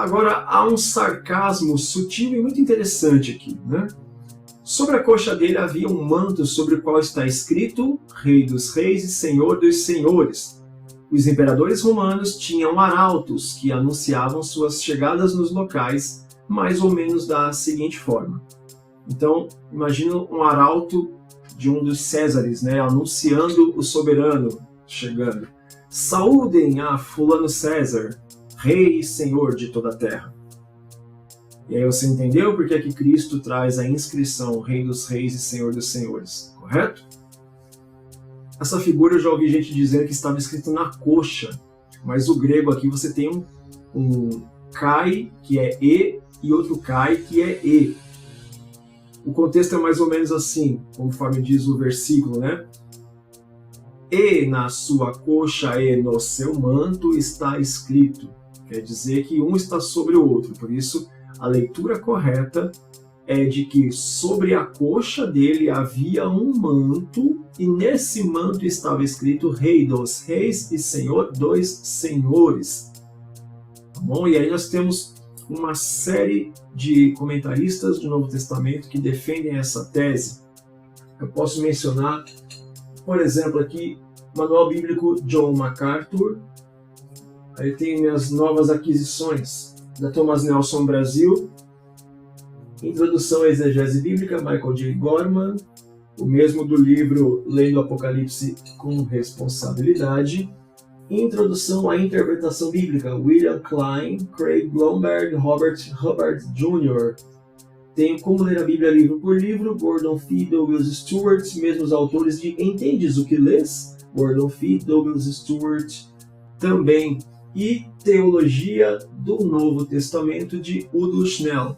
Agora, há um sarcasmo sutil e muito interessante aqui, né? Sobre a coxa dele havia um manto sobre o qual está escrito Rei dos Reis e Senhor dos Senhores. Os imperadores romanos tinham arautos que anunciavam suas chegadas nos locais, mais ou menos da seguinte forma. Então, imagina um arauto de um dos Césares, né, anunciando o soberano chegando. Saúdem a fulano César, Rei e Senhor de toda a terra. E aí você entendeu por que é que Cristo traz a inscrição Rei dos Reis e Senhor dos Senhores, correto? Essa figura eu já ouvi gente dizendo que estava escrito na coxa, mas o grego aqui você tem um kai, que é E, e outro kai, que é E. O contexto é mais ou menos assim, conforme diz o versículo, né? E na sua coxa e no seu manto está escrito. Quer dizer que um está sobre o outro, por isso a leitura correta é de que sobre a coxa dele havia um manto e nesse manto estava escrito Rei dos Reis e Senhor dos Senhores. Tá bom? E aí nós temos uma série de comentaristas do Novo Testamento que defendem essa tese. Eu posso mencionar, por exemplo, aqui, Manual Bíblico John MacArthur. Aí tem as novas aquisições da Thomas Nelson Brasil, Introdução à Exegese Bíblica, Michael J. Gorman, o mesmo do livro Lendo Apocalipse com Responsabilidade, Introdução à Interpretação Bíblica, William Klein, Craig Blomberg, Robert Hubbard Jr. Tem Como Ler a Bíblia Livro por Livro, Gordon Fee, Douglas Stewart, mesmos autores de Entendes o que Lês? Gordon Fee, Douglas Stewart também. E Teologia do Novo Testamento, de Udo Schnell.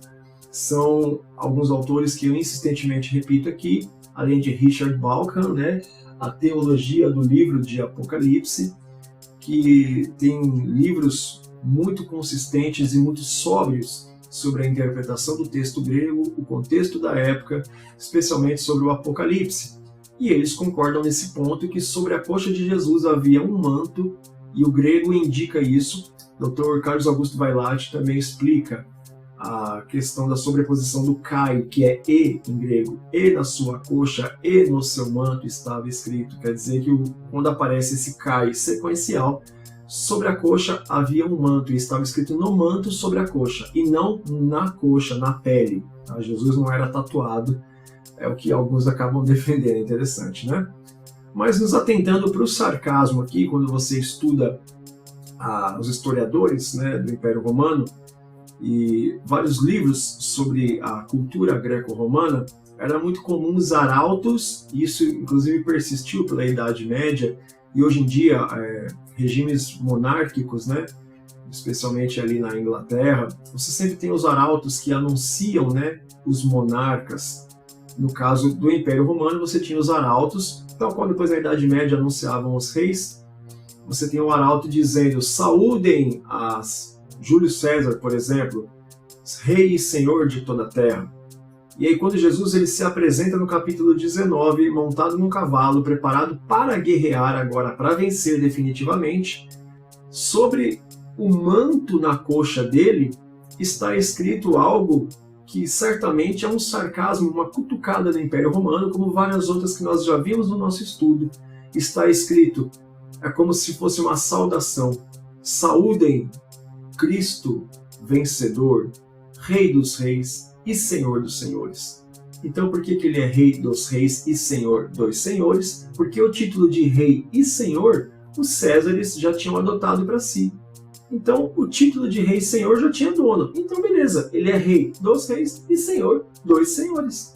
São alguns autores que eu insistentemente repito aqui, além de Richard Bauckham, né? A Teologia do Livro de Apocalipse, que tem livros muito consistentes e muito sóbrios sobre a interpretação do texto grego, o contexto da época, especialmente sobre o Apocalipse. E eles concordam nesse ponto que sobre a coxa de Jesus havia um manto, e o grego indica isso. Dr. Carlos Augusto Vailate também explica a questão da sobreposição do kai, que é E em grego. E na sua coxa, e no seu manto estava escrito. Quer dizer que quando aparece esse kai sequencial, sobre a coxa havia um manto, e estava escrito no manto sobre a coxa, e não na coxa, na pele. Tá? Jesus não era tatuado, é o que alguns acabam defendendo, interessante, né? Mas nos atentando para o sarcasmo aqui, quando você estuda os historiadores, né, do Império Romano, e vários livros sobre a cultura greco-romana, era muito comum os arautos, isso inclusive persistiu pela Idade Média, e hoje em dia regimes monárquicos, né, especialmente ali na Inglaterra, você sempre tem os arautos que anunciam, né, os monarcas. No caso do Império Romano, você tinha os arautos, tal qual depois na Idade Média anunciavam os reis. Você tem o arauto dizendo, saúdem a Júlio César, por exemplo, Rei e Senhor de toda a terra. E aí quando Jesus ele se apresenta no capítulo 19, montado num cavalo, preparado para guerrear agora, para vencer definitivamente, sobre o manto na coxa dele está escrito algo que certamente é um sarcasmo, uma cutucada do Império Romano, como várias outras que nós já vimos no nosso estudo. Está escrito, é como se fosse uma saudação. Saúdem Cristo vencedor, Rei dos Reis e Senhor dos Senhores. Então por que ele é Rei dos Reis e Senhor dos Senhores? Porque o título de Rei e Senhor, os Césares já tinham adotado para si. Então o título de Rei e Senhor já tinha dono. Então beleza, ele é Rei dos Reis e Senhor dos Senhores.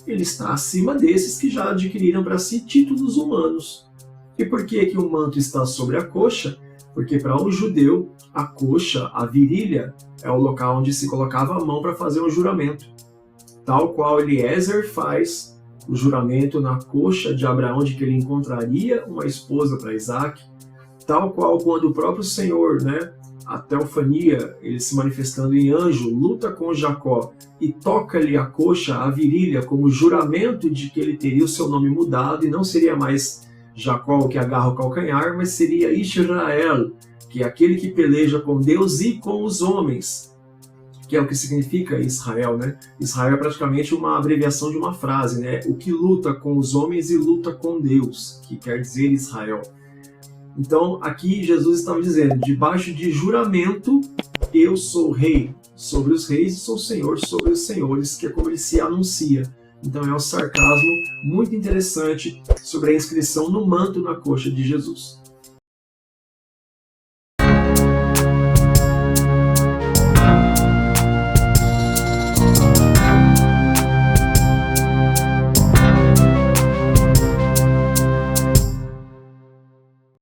Ele está acima desses que já adquiriram para si títulos humanos. E por que o manto está sobre a coxa? Porque para um judeu, a coxa, a virilha, é o local onde se colocava a mão para fazer um juramento. Tal qual Eliezer faz o juramento na coxa de Abraão de que ele encontraria uma esposa para Isaac. Tal qual quando o próprio Senhor, né, a teofania, ele se manifestando em anjo, luta com Jacó e toca-lhe a coxa, a virilha, como juramento de que ele teria o seu nome mudado e não seria mais Jacó que agarra o calcanhar, mas seria Israel, que é aquele que peleja com Deus e com os homens. que é o que significa Israel, né? Israel é praticamente uma abreviação de uma frase, né? O que luta com os homens e luta com Deus, que quer dizer Israel. Então, aqui Jesus estava dizendo, debaixo de juramento, eu sou rei sobre os reis e sou senhor sobre os senhores, que é como ele se anuncia. Então é um sarcasmo muito interessante sobre a inscrição no manto na coxa de Jesus.